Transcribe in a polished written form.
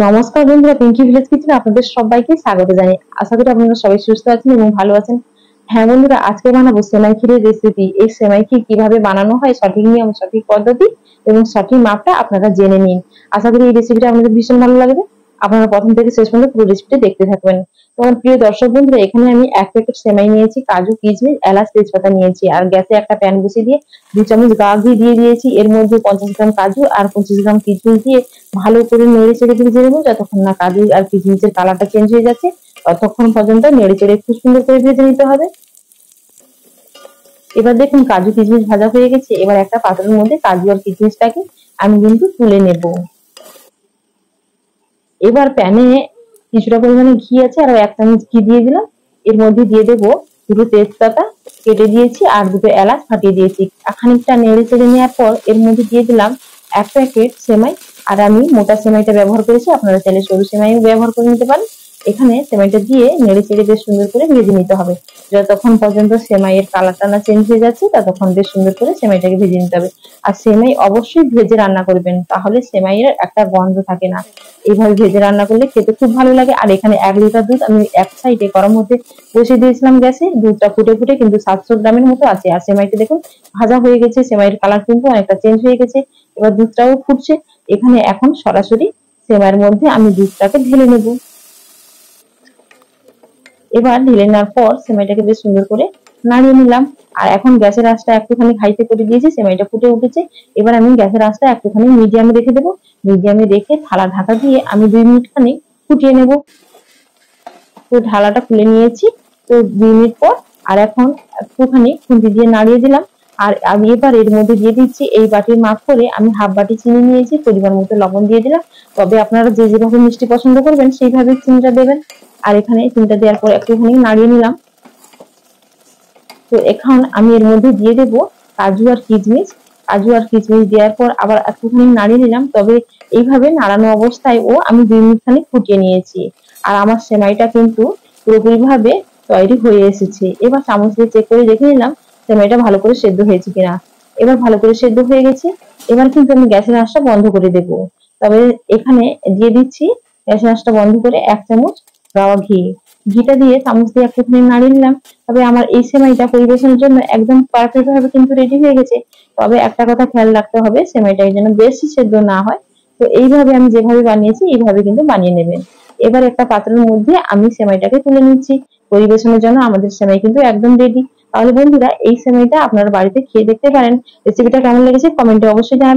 নমস্কার বন্ধুরা, পিঙ্কি ভিলেজ কিচেনে আপনাদের সবাইকে স্বাগত জানাই। আশা করি আপনারা সবাই সুস্থ আছেন এবং ভালো আছেন। হ্যাঁ বন্ধুরা, আজকে বানাবো সেমাই ক্ষীরের রেসিপি। এই সেমাই ক্ষীর কিভাবে বানানো হয়, সঠিক নিয়ম, সঠিক পদ্ধতি এবং সঠিক মাপটা আপনারা জেনে নিন। আশা করি এই রেসিপিটা আপনাদের ভীষণ ভালো লাগবে। আপনারা প্রথম থেকে শেষ পর্যন্ত পুরো রেসিপিটা দেখতে থাকবেন। তো আমার প্রিয় দর্শক বন্ধুরা, এখানে আমি 1 প্যাকেট সেমাই নিয়েছি, কাজু, কিশমিশ, এলাচ, তেজপাতা নিয়েছি। আর গ্যাসে একটা প্যান বসিয়ে দিয়ে 2 চামচ গা ঘি দিয়ে দিয়েছি। এর মধ্যে 50 গ্রাম কাজু আর 25 গ্রাম কিশমিশ দিয়ে ভালো করে নেড়ে চেড়ে ভেজে নেবো। যতক্ষণ না কাজু আর কিশমিশের কালারটা চেঞ্জ হয়ে যাচ্ছে ততক্ষণ পর্যন্ত নেড়ে চেড়ে খুব সুন্দর করে ভেজে নিতে হবে। এবার দেখুন কাজু কিশমিশ ভাজা হয়ে গেছে। এবার একটা পাত্রের মধ্যে কাজু আর কিশমিশটাকে আমি কিন্তু তুলে নেব। এবার প্যানে কিছুটা পরিমাণে ঘি আছে, আর 1 চামচ ঘি দিয়ে দিলাম। এর মধ্যে দিয়ে দেবো 2টো তেজপাতা কেটে দিয়েছি আর 2টো এলাচ ফাটিয়ে দিয়েছি। খানিকটা নেড়ে চেড়ে নেওয়ার পর এর মধ্যে দিয়ে দিলাম 1 প্যাকেট সেমাই। আর আমি মোটা সেমাইটা ব্যবহার করেছি, আপনারা চাইলে সরু সেমাইও ব্যবহার করে নিতে পারেন। এখানে সেমাইটা দিয়ে নেড়ে চেড়ে বেশ সুন্দর করে ভেজে নিতে হবে। যতক্ষণ পর্যন্ত সেমাইয়ের কালারটা না চেঞ্জ হয়ে যাচ্ছে ততক্ষণ বেশ সুন্দর করে সেমাইটাকে ভেজে নিতে হবে। আর সেমাই অবশ্যই ভেজে রান্না করবেন, তাহলে সেমাইয়ের একটা গন্ধ থাকে না। এইভাবে ভেজে রান্না করলে খেতে খুব ভালো লাগে। আর এখানে 1 লিটার দুধ আমি এক সাইডে গরম হতে বসিয়ে দিয়েছিলাম গ্যাসে। দুধটা ফুটে ফুটে কিন্তু 700 গ্রামের মতো আছে। আর সেমাইটা দেখুন ভাজা হয়ে গেছে, সেমাইয়ের কালার কিন্তু অনেকটা চেঞ্জ হয়ে গেছে। এবার দুধটাও ফুটছে। এখানে এখন সরাসরি সেমাইয়ের মধ্যে আমি দুধটাকে ঢেলে নেব। এবার ঢেলে নেওয়ার পর সেমাইটাকে বেশ সুন্দর করে নাড়িয়ে নিলাম। আর এখন গ্যাসের আঁচটা একটুখানি হাইতে করে দিয়েছি, সেমাইটা ফুটে উঠেছে। এবার আমি গ্যাসের আঁচটা একটুখানি মিডিয়ামে রেখে দেবো। মিডিয়ামে রেখে থালা ঢাকা দিয়ে আমি 2 মিনিট খানিক ফুটিয়ে নেব। তো ঢালাটা খুলে নিয়েছি। তো 2 মিনিট পর আর এখন একটুখানি খুন্তি দিয়ে নাড়িয়ে দিলাম। আর আমি এবার এর মধ্যে দিয়ে দিচ্ছি, এই বাটির মাপ করে আমি হাফ বাটি চিনি নিয়েছি, পরিমাণ মতো লবণ দিয়ে দিলাম। তবে আপনারা যে যেভাবে মিষ্টি পছন্দ করবেন সেইভাবে চিনিটা দেবেন। আর এখানে চিনিটা দেওয়ার পর একটুখানি নাড়িয়ে নিলাম। তো এখন আমি এর মধ্যে দিয়ে দেব কাজু আর কিশমিশ। কাজু আর কিশমিশ দেওয়ার পর আবার একটুখানি নাড়িয়ে নিলাম। তবে এইভাবে নাড়ানো অবস্থায় আমি 2 মিনিট খানিক ফুটিয়ে নিয়েছি। আর আমার সেমাইটা কিন্তু পুরোপুরি ভাবে তৈরি হয়ে এসেছে। এবার চামচ দিয়ে চেক করে দেখে নিলাম সেমাইটা ভালো করে সেদ্ধ হয়েছে কিনা। এবার ভালো করে সেদ্ধ হয়ে গেছে। এবার কিন্তু আমি গ্যাসের আঁচটা বন্ধ করে দেব। তবে এখানে দিয়ে দিচ্ছি গ্যাসের আঁচটা বন্ধ করে 1 চামচ গাওয়া ঘি। ঘিটা দিয়ে চামচ দিয়ে একটুখানি নাড়িয়ে নিলাম। তবে আমার এই সেমাইটা পরিবেশনের জন্য একদম পারফেক্ট ভাবে কিন্তু রেডি হয়ে গেছে। তবে একটা কথা খেয়াল রাখতে হবে, সেমাইটা যেন বেশি সেদ্ধ না হয়। তো এইভাবে আমি যেভাবে বানিয়েছি এইভাবে কিন্তু বানিয়ে নেবেন। এবার একটা পাত্রের মধ্যে আমি সেমাইটাকে তুলে নিচ্ছি। পরিবেশনের জন্য আমাদের সেমাই কিন্তু একদম রেডি। তাহলে বন্ধুরা, এই সেমাইটা আপনারা বাড়িতে খেয়ে দেখতে পারেন। রেসিপিটা কেমন লেগেছে কমেন্টে অবশ্যই জানাবেন।